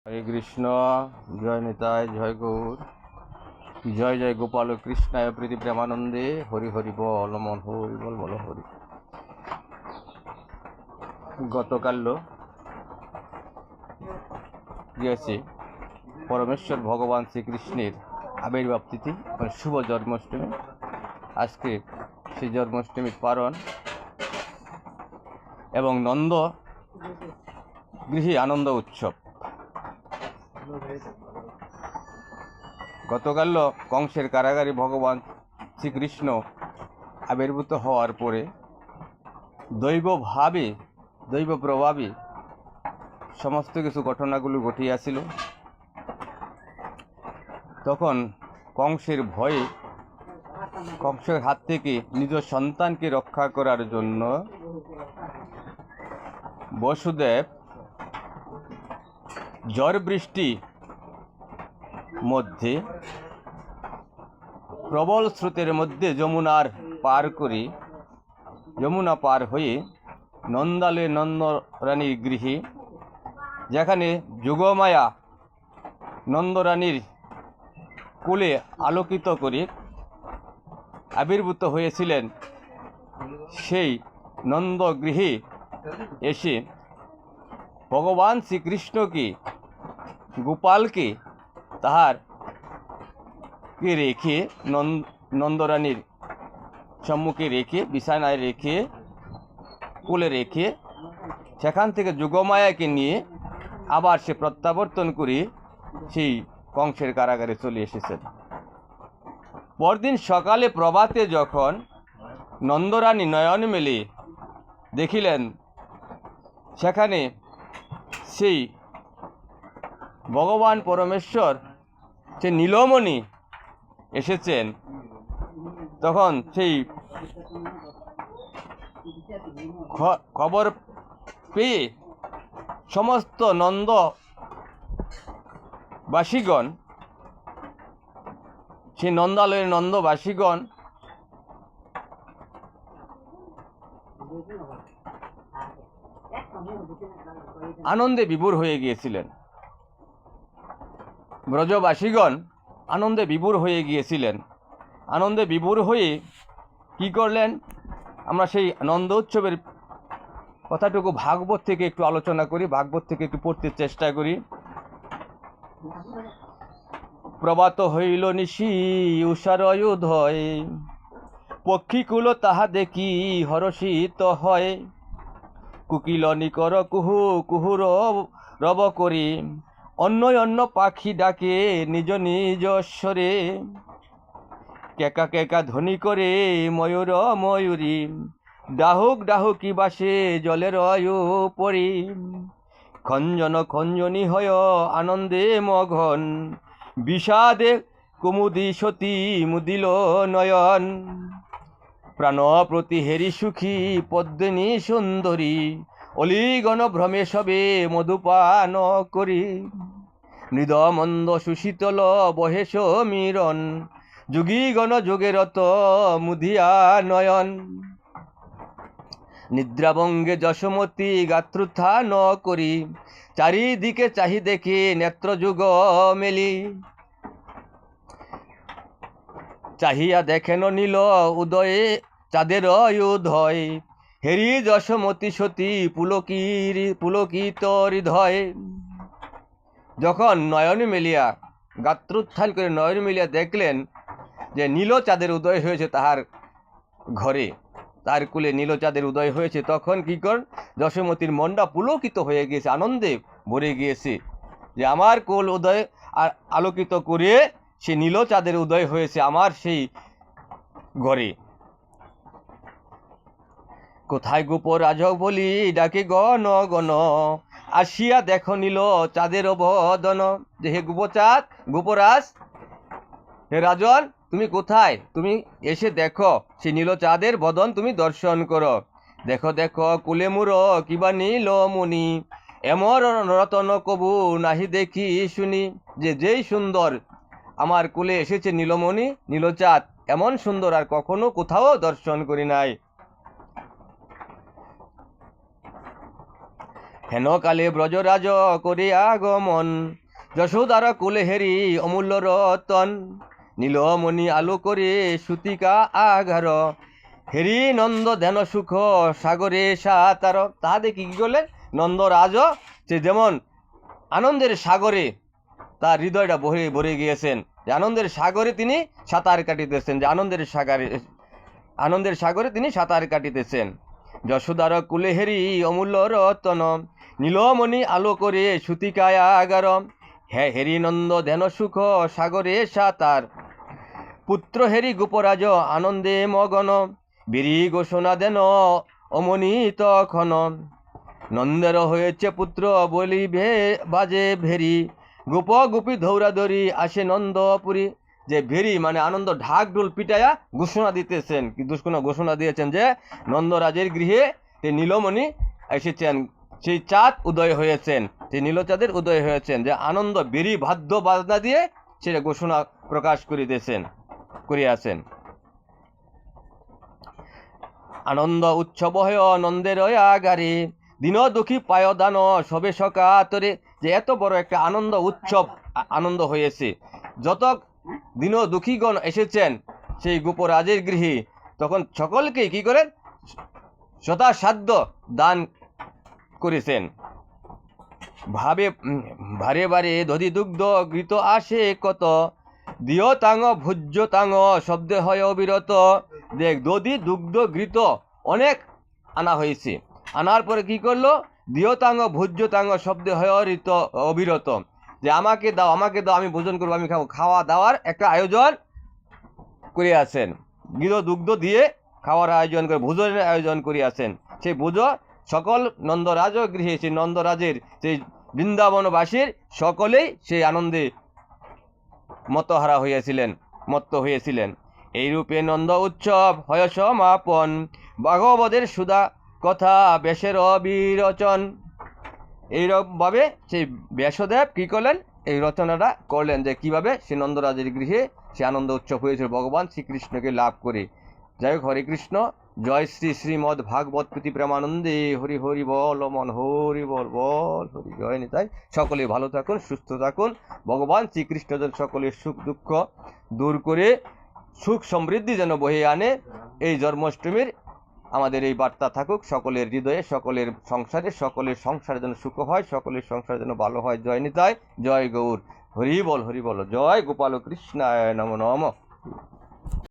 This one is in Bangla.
হরে কৃষ্ণ। জয় নিতাই, জয় গৌর, জয় জয় গোপাল কৃষ্ণায় প্রীতি প্রেমানন্দে। হরি হরি বল, মন হরি বল, বল হরি। গতকাল গিয়েছে পরমেশ্বর ভগবান শ্রীকৃষ্ণের আবির্ভাব তিথি, মানে শুভ জন্মাষ্টমী। আজকে সেই জন্মাষ্টমীর পালন এবং নন্দ গৃহে আনন্দ উৎসব। গতকাল কংসের কারাগারে ভগবান শ্রীকৃষ্ণ আবির্ভূত হওয়ার পরে দৈব প্রভাবে সমস্ত কিছু ঘটনাগুলো ঘটিয়াছিল। তখন কংসের ভয়ে, কংসের হাত থেকে নিজ সন্তানকে রক্ষা করার জন্য বসুদেব ঝড় বৃষ্টি মধ্যে প্রবল স্রোতের মধ্যে যমুনা পার হয়ে নন্দালে নন্দরানীর গৃহে, যেখানে যোগমায়া নন্দরানীর কোলে আলোকিত করে আবির্ভূত হয়েছিলেন, সেই নন্দগৃহে এসে ভগবান শ্রীকৃষ্ণকে, গোপালকে তাহার রেখে নন্দরানীর সম্মুখে রেখে, বিছানায় রেখে, কোলে রেখে, সেখান থেকে যোগমায়াকে নিয়ে আবার সে প্রত্যাবর্তন করে সেই কংসের কারাগারে চলে এসেছেন। পরদিন সকালে প্রভাতে যখন নন্দরানী নয়ন মেলে দেখিলেন, সেখানে সেই ভগবান পরমেশ্বর, সে নীলমণি এসেছেন, তখন সেই খবর পেয়ে সমস্ত নন্দবাসীগণ, সেই নন্দালয়ের নন্দবাসীগণ আনন্দে বিভোর হয়ে গিয়েছিলেন। ব্রজবাসীগণ আনন্দে বিভোর হয়ে গিয়েছিলেন। আনন্দে বিভোর হয়ে কি করলেন, আমরা সেই আনন্দ উৎসবের কথাটুকু ভাগবত থেকে একটু আলোচনা করি, ভাগবত থেকে একটু পড়তে চেষ্টা করি। প্রভাত হইল নিশি উষার উদয়, পক্ষীকুল তাহা দেখি হরষিত হয়। কুকিল নিকর কুহু কুহুর রব করি, অন্য অন্য পাখি ডাকে নিজ নিজ স্বরে। কেকা কেকা ধ্বনি করে ময়ূর ময়ূরী, ডাহুক ডাহুকি বাসে জলের পরি। খঞ্জন খঞ্জনী হয় আনন্দে মগন, বিষাদে কুমুদি সতী মুদিল নয়ন। প্রাণ প্রতি হেরি সুখী পদ্মিনী সুন্দরী, অলিগণ ভ্রমে সবে মধুপান করি। মৃদমন্দ সুশীতল বহে সমীরণ, যুগীগণ যোগেরত মুধিয়া নয়ন। নিদ্রাভঙ্গে যশোমতী গাত্রোত্থান করি, চারিদিকে চাহি দেখে নেত্রযুগ মেলি। চাহিয়া দেখেন নীল উদয়ে চাঁদের উদয়, হেরি যশোমতী সতী পুলকিত হৃদয়। যখন নয়ন মেলিয়া, গাত্রোত্থান করে নয়ন মেলিয়া দেখলেন যে নীল চাঁদের উদয় হয়েছে তাহার ঘরে, তার কুলে নীল চাঁদের উদয় হয়েছে, তখন কি কর, যশোমতীর মনটা পুলকিত হয়ে গিয়েছে, আনন্দে ভরে গিয়েছে যে আমার কুল উদয় আর আলোকিত করে সে নীল চাঁদের উদয় হয়েছে আমার সেই ঘরে। কোথায় গোপ রাজক বলি ডাকে গণ গণ, আসিয়া দেখো নীল চাঁদের বদন। যে হে গোপরাজ, হে রাজন, তুমি কোথায়? তুমি এসে দেখো সে নীল চাঁদের বদন তুমি দর্শন করো। দেখো দেখো কুলে মুর কিবা নীল মুনি, এমর রতন কবু নাহি দেখি শুনি। যে যেই সুন্দর আমার কুলে এসেছে নীলমণি, নীলচাঁদ, এমন সুন্দর আর কখনো কোথাও দর্শন করি নাই। হেন কালে ব্রজরাজ করে আগমন, যশোদার কুলে হেরি অমূল্য রতন, নীলমণি আলো করে সুতিকা আঘার, হেরি নন্দ ধ্যান সুখ সাগরে সাঁতার। তাহা দেখি কি করলেন, নন্দরাজ সে যেমন আনন্দের সাগরে তার হৃদয়টা ভরে গিয়েছেন, যে আনন্দের সাগরে তিনি সাঁতার কাটিতেছেন, যে আনন্দের সাগরে তিনি সাঁতার কাটিতেছেন। যশোদার কুলে হেরি অমূল্য রতন, নীলমণি আলো করে সুতিকায় আগার, হেরি নন্দ ধ্যান সুখ সাগরে সাঁতার, পুত্র হেরি গোপরাজ আনন্দে মগন, বীরি ঘোষণা দেন অমনি তখন, নন্দের হয়েছে পুত্র বলি বাজে ভেরি, গোপ গোপী ধৌরাধরি আসে নন্দপুরী। যে ভেরি মানে আনন্দ ঢাক ঢোল পিটাইয়া ঘোষণা দিতেছেন, কি ঘোষণা দিয়েছেন যে নন্দরাজের গৃহে নীলমণি এসেছেন, সেই চাঁদ উদয় হয়েছেন, সেই নীলচাঁদের উদয় হয়েছেন, যে আনন্দ বেরি বাদ্য বাজনা দিয়ে সেটা ঘোষণা প্রকাশ করিয়াছেন। আনন্দ উৎসব হয় নন্দের আগারে, দিন দুঃখী পায় দান সবে সকাতরে। যে এত বড় একটা আনন্দ উৎসব আনন্দ হয়েছে, যত দিন দুঃখীগণ এসেছেন সেই গোপরাজের গৃহে, তখন সকলকে কি করেন, যথাসাধ্য দান করেছেন। ভারে বারে দধি দুগ্ধ ঘৃত আসে কত, দিয় তাঙ ভোজ্য তাঙ শব্দে হয় অবিরত। দেখ, দধি দুগ্ধ ঘৃত অনেক আনা হয়েছে, আনার পরে কি করলো, দিয় তাঙ ভোজ্য তাঙ শব্দে হয় অবিরত, যে আমাকে দাও আমি ভোজন করবো, আমি খাবো, খাওয়া দাওয়ার একটা আয়োজন করিয়াছেন, ঘৃত দুগ্ধ দিয়ে খাওয়ার আয়োজন করে ভোজনের আয়োজন করিয়াছেন। সেই ভোজন সকল নন্দরাজ গৃহে, সেই নন্দরাজের সেই বৃন্দাবনবাসীর সকলেই সেই আনন্দে মত্ত হয়েছিলেন। এইরূপে নন্দ উৎসব হয় সমাপন, ভাগবতের সুধা কথা ব্যাসের বিরচন। এইরকমভাবে সেই ব্যাসদেব কি করলেন, এই রচনাটা করলেন, যে কিভাবে সে নন্দরাজের গৃহে সে আনন্দ উৎসব হয়েছিল ভগবান শ্রীকৃষ্ণকে লাভ করে। যাই হোক, হরে কৃষ্ণ, জয় শ্রী শ্রীমদ ভাগবত প্রীতি প্রেমানন্দে, হরি হরি বল মন, হরি বল বল হরি, জয় নিতাই। সকলে ভালো থাকুন, সুস্থ থাকুন, ভগবান শ্রীকৃষ্ণ যেন সকলের সুখ দুঃখ দূর করে সুখ সমৃদ্ধি যেন বহে আনে। এই জন্মাষ্টমীর আমাদের এই বার্তা থাকুক সকলের হৃদয়ে, সকলের সংসারে যেন সুখ হয়, সকলের সংসার যেন ভালো হয়। জয় নিতাই, জয় গৌর, হরি বল, জয় গোপাল কৃষ্ণায় নমঃ।